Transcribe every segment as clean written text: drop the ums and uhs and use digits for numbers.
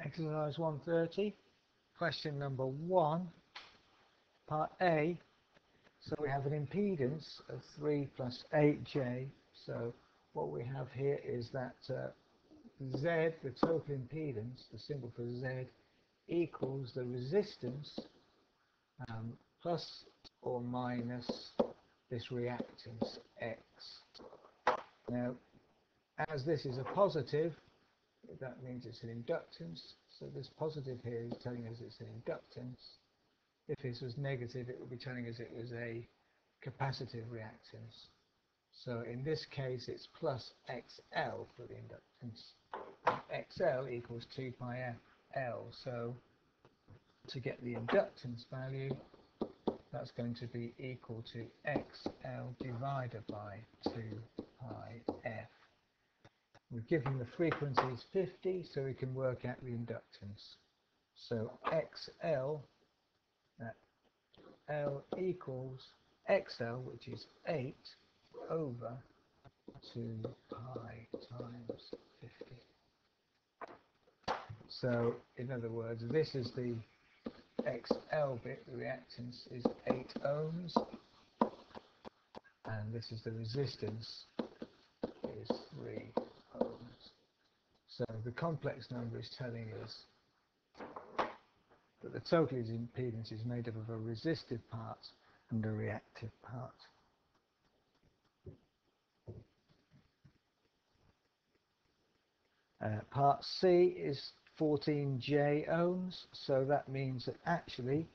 Exercise 130, question number 1, part A. So we have an impedance of 3 plus 8j. So what we have here is that Z, the total impedance, the symbol for Z, equals the resistance plus or minus this reactance X. Now, as this is a positive, that means it's an inductance. So this positive here is telling us it's an inductance. If this was negative, it would be telling us it was a capacitive reactance. So in this case, it's plus XL for the inductance. And XL equals 2 pi FL. So to get the inductance value, that's going to be equal to XL divided by 2 pi F. We've given the frequency is 50, so we can work out the inductance. So XL, L equals XL, which is 8 over 2 pi times 50. So, in other words, this is the XL bit, the reactance is 8 ohms, and this is the resistance, is 3 ohms. So the complex number is telling us that the total impedance is made up of a resistive part and a reactive part. Part C is 14j ohms, so that means that actually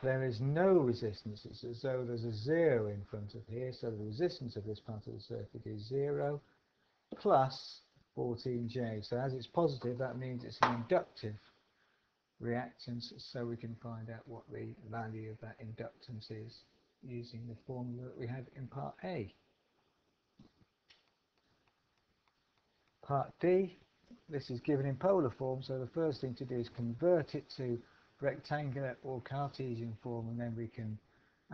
there is no resistance. It's as though there's a 0 in front of here, so the resistance of this part of the circuit is 0 plus 14j. So as it's positive, that means it's an inductive reactance, so we can find out what the value of that inductance is using the formula that we had in part A. Part D, this is given in polar form, so the first thing to do is convert it to rectangular or Cartesian form, and then we can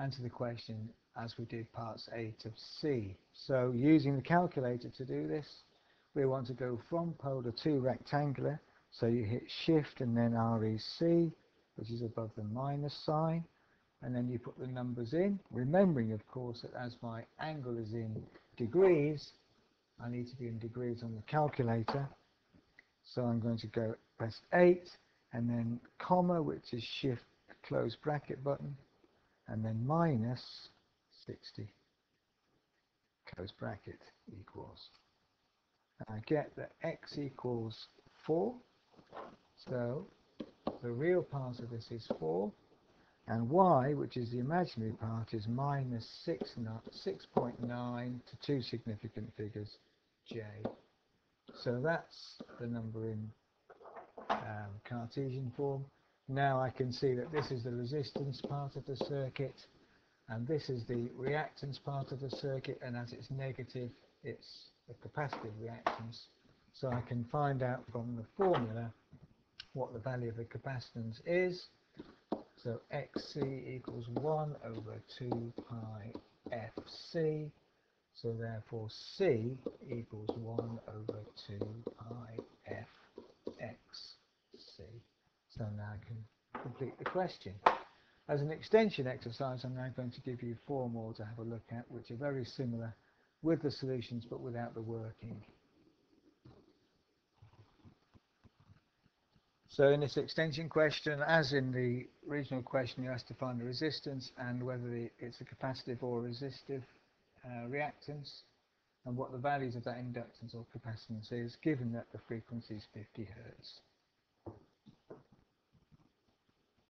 answer the question as we did parts A to C. So using the calculator to do this, we want to go from polar to rectangular. So you hit shift and then REC, which is above the minus sign, and then you put the numbers in, remembering of course that as my angle is in degrees, I need to be in degrees on the calculator. So I'm going to go press 8 and then comma, which is shift close bracket button, and then minus 60 close bracket equals. I get that X equals 4. So the real part of this is 4, and Y, which is the imaginary part, is minus 6.9 to two significant figures, J. So that's the number in Cartesian form. Now I can see that this is the resistance part of the circuit, and this is the reactance part of the circuit, and as it's negative, it's the capacitive reactance. So I can find out from the formula what the value of the capacitance is. So XC equals 1 over 2 pi FC. So therefore C equals 1 over 2 pi FXC. So now I can complete the question. As an extension exercise, I'm now going to give you 4 more to have a look at, which are very similar with the solutions but without the working. So in this extension question, as in the original question, you have to find the resistance and whether it's a capacitive or resistive reactance, and what the values of that inductance or capacitance is, given that the frequency is 50 Hz.